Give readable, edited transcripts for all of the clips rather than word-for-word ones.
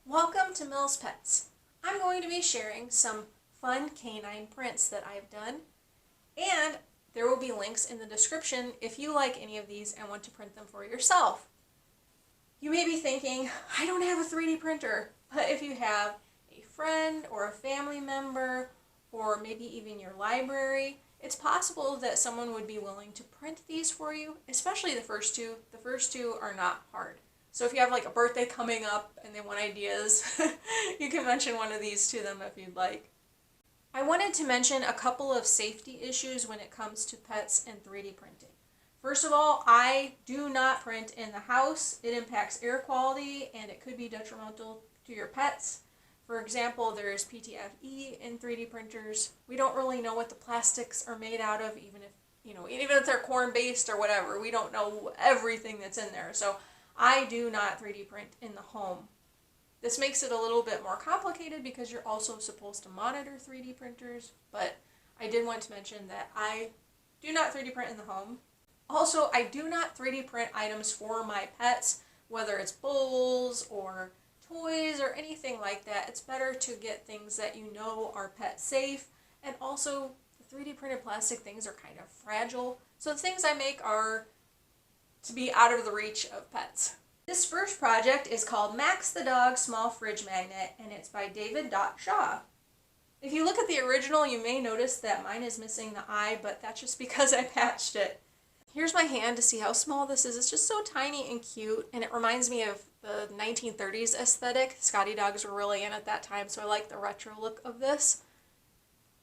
Welcome to Mills Pets. I'm going to be sharing some fun canine prints that I've done, and there will be links in the description if you like any of these and want to print them for yourself. You may be thinking, I don't have a 3D printer, but if you have a friend or a family member or maybe even your library, it's possible that someone would be willing to print these for you, especially the first two. The first two are not hard. So if you have like a birthday coming up and they want ideas, you can mention one of these to them if you'd like. I wanted to mention a couple of safety issues when it comes to pets and 3D printing. First of all, I do not print in the house. It impacts air quality and it could be detrimental to your pets. For example, there's PTFE in 3D printers. We don't really know what the plastics are made out of, even if they're corn-based or whatever. We don't know everything that's in there. So I do not 3D print in the home. This makes it a little bit more complicated because you're also supposed to monitor 3D printers, but I did want to mention that I do not 3D print in the home. Also, I do not 3D print items for my pets, whether it's bowls or toys or anything like that. It's better to get things that you know are pet safe, and also the 3D printed plastic things are kind of fragile, so the things I make are to be out of the reach of pets. This first project is called Max the Dog Small Fridge Magnet, and it's by daviddotshaw. If you look at the original, you may notice that mine is missing the eye, but that's just because I patched it. Here's my hand to see how small this is. It's just so tiny and cute, and it reminds me of the 1930s aesthetic. Scottie dogs were really in at that time, so I like the retro look of this.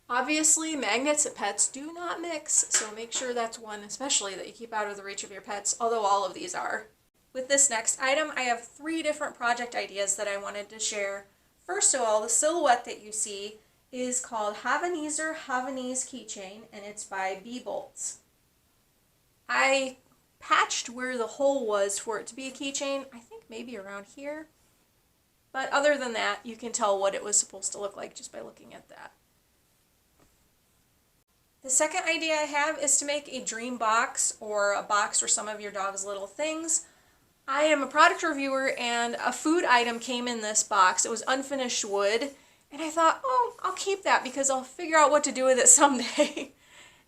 Obviously, magnets and pets do not mix, so make sure that's one especially that you keep out of the reach of your pets, although all of these are. With this next item, I have 3 different project ideas that I wanted to share. First of all, the silhouette that you see is called Havaneser Havanese Keychain, and it's by bboltz. I patched where the hole was for it to be a keychain, I think maybe around here. But other than that, you can tell what it was supposed to look like just by looking at that. The second idea I have is to make a dream box, or a box for some of your dog's little things. I am a product reviewer and a food item came in this box. It was unfinished wood, and I thought, oh, I'll keep that because I'll figure out what to do with it someday.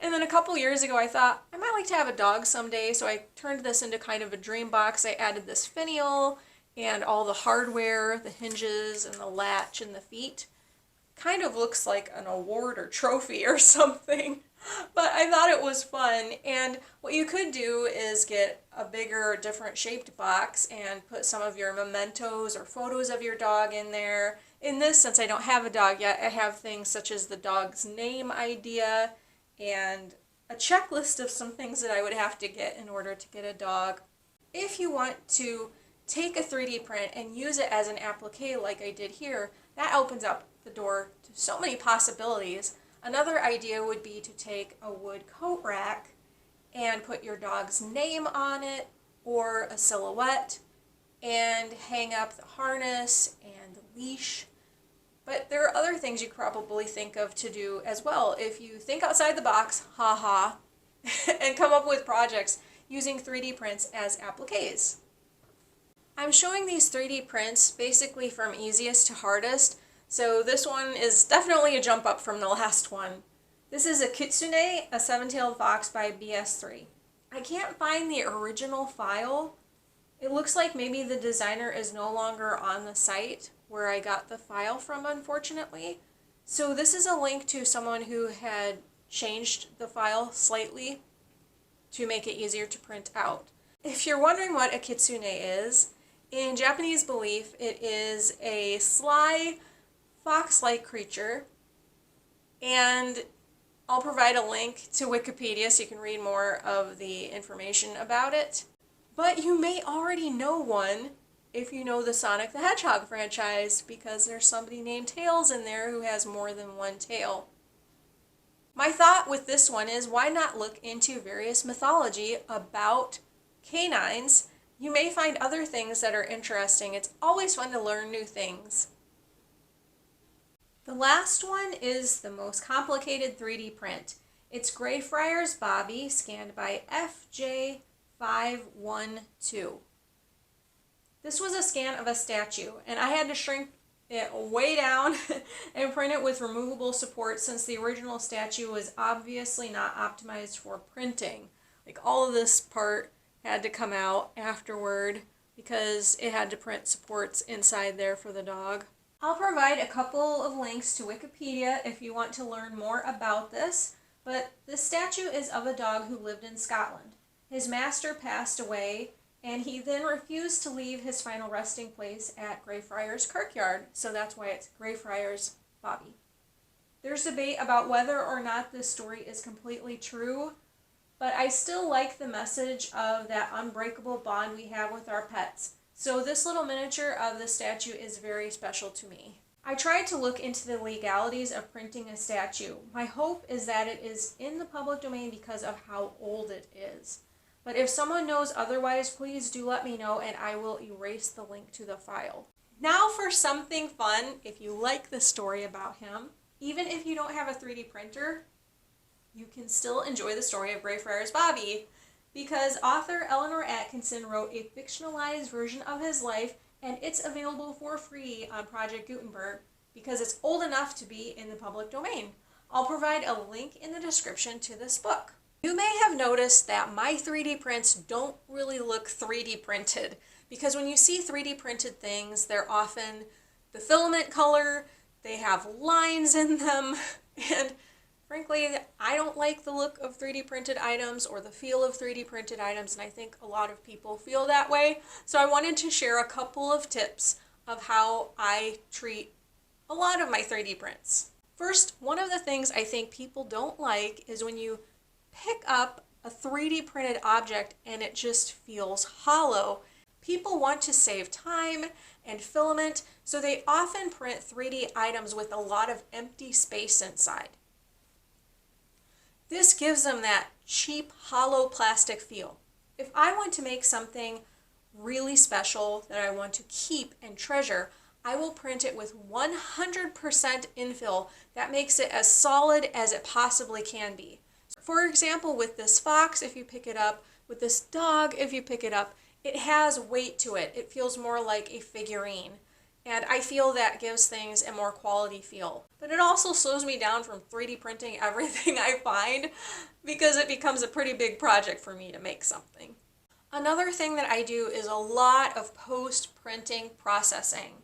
And then a couple years ago I thought, I might like to have a dog someday, so I turned this into kind of a dream box. I added this finial and all the hardware, the hinges and the latch and the feet. Kind of looks like an award or trophy or something. But I thought it was fun, and what you could do is get a bigger, different shaped box and put some of your mementos or photos of your dog in there. In this, since I don't have a dog yet, I have things such as the dog's name idea and a checklist of some things that I would have to get in order to get a dog. If you want to take a 3D print and use it as an applique like I did here, that opens up the door to so many possibilities. Another idea would be to take a wood coat rack and put your dog's name on it or a silhouette and hang up the harness and the leash. But there are other things you could probably think of to do as well if you think outside the box, haha, and come up with projects using 3D prints as appliques. I'm showing these 3D prints basically from easiest to hardest. So this one is definitely a jump up from the last one. This is a Kitsune, a seven-tailed fox by BS3. I can't find the original file. It looks like maybe the designer is no longer on the site where I got the file from, unfortunately. So this is a link to someone who had changed the file slightly to make it easier to print out. If you're wondering what a Kitsune is, in Japanese belief it is a sly, fox-like creature, and I'll provide a link to Wikipedia so you can read more of the information about it. But you may already know one if you know the Sonic the Hedgehog franchise, because there's somebody named Tails in there who has more than one tail. My thought with this one is, why not look into various mythology about canines? You may find other things that are interesting. It's always fun to learn new things. The last one is the most complicated 3D print. It's Greyfriars Bobby, scanned by FJ512. This was a scan of a statue, and I had to shrink it way down and print it with removable support since the original statue was obviously not optimized for printing. Like, all of this part had to come out afterward because it had to print supports inside there for the dog. I'll provide a couple of links to Wikipedia if you want to learn more about this, but this statue is of a dog who lived in Scotland. His master passed away, and he then refused to leave his final resting place at Greyfriars Kirkyard, so that's why it's Greyfriars Bobby. There's debate about whether or not this story is completely true, but I still like the message of that unbreakable bond we have with our pets. So this little miniature of the statue is very special to me. I tried to look into the legalities of printing a statue. My hope is that it is in the public domain because of how old it is. But if someone knows otherwise, please do let me know and I will erase the link to the file. Now for something fun, if you like the story about him, even if you don't have a 3D printer, you can still enjoy the story of Greyfriars Bobby, because author Eleanor Atkinson wrote a fictionalized version of his life, and it's available for free on Project Gutenberg because it's old enough to be in the public domain. I'll provide a link in the description to this book. You may have noticed that my 3D prints don't really look 3D printed, because when you see 3D printed things, they're often the filament color, they have lines in them, and frankly, I don't like the look of 3D printed items or the feel of 3D printed items, and I think a lot of people feel that way. So I wanted to share a couple of tips of how I treat a lot of my 3D prints. First, one of the things I think people don't like is when you pick up a 3D printed object and it just feels hollow. People want to save time and filament, so they often print 3D items with a lot of empty space inside. This gives them that cheap, hollow plastic feel. If I want to make something really special that I want to keep and treasure, I will print it with 100% infill that makes it as solid as it possibly can be. For example, with this fox, if you pick it up, with this dog, if you pick it up, it has weight to it. It feels more like a figurine. And I feel that gives things a more quality feel. But it also slows me down from 3D printing everything I find, because it becomes a pretty big project for me to make something. Another thing that I do is a lot of post-printing processing.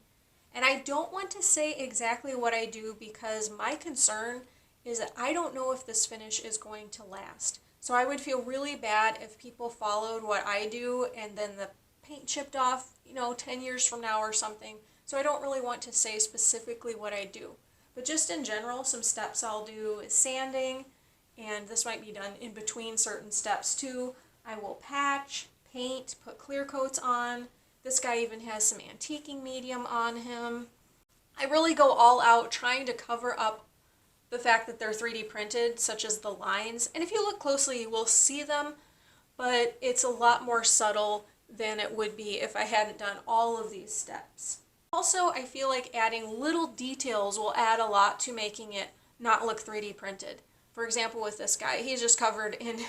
And I don't want to say exactly what I do because my concern is that I don't know if this finish is going to last. So I would feel really bad if people followed what I do and then the paint chipped off, 10 years from now or something. So I don't really want to say specifically what I do. But just in general, some steps I'll do is sanding, and this might be done in between certain steps too. I will patch, paint, put clear coats on. This guy even has some antiquing medium on him. I really go all out trying to cover up the fact that they're 3D printed, such as the lines. And if you look closely, you will see them, but it's a lot more subtle than it would be if I hadn't done all of these steps. Also, I feel like adding little details will add a lot to making it not look 3D printed. For example, with this guy, he's just covered in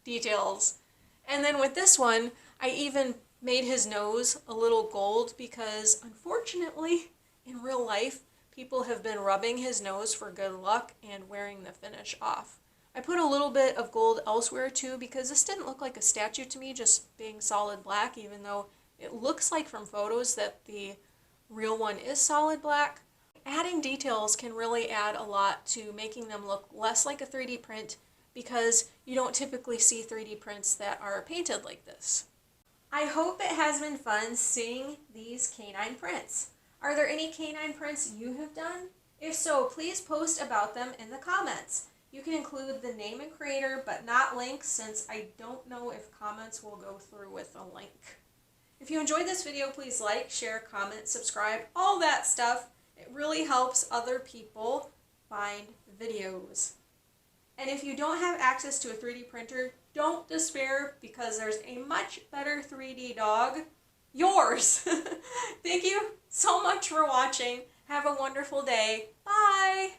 details. And then with this one, I even made his nose a little gold because, unfortunately, in real life, people have been rubbing his nose for good luck and wearing the finish off. I put a little bit of gold elsewhere too because this didn't look like a statue to me, just being solid black, even though it looks like from photos that the real one is solid black. Adding details can really add a lot to making them look less like a 3D print because you don't typically see 3D prints that are painted like this. I hope it has been fun seeing these canine prints. Are there any canine prints you have done? If so, please post about them in the comments. You can include the name and creator, but not links, since I don't know if comments will go through with a link. If you enjoyed this video, please like, share, comment, subscribe, all that stuff. It really helps other people find videos. And if you don't have access to a 3D printer, don't despair because there's a much better 3D dog. Yours! Thank you so much for watching. Have a wonderful day. Bye!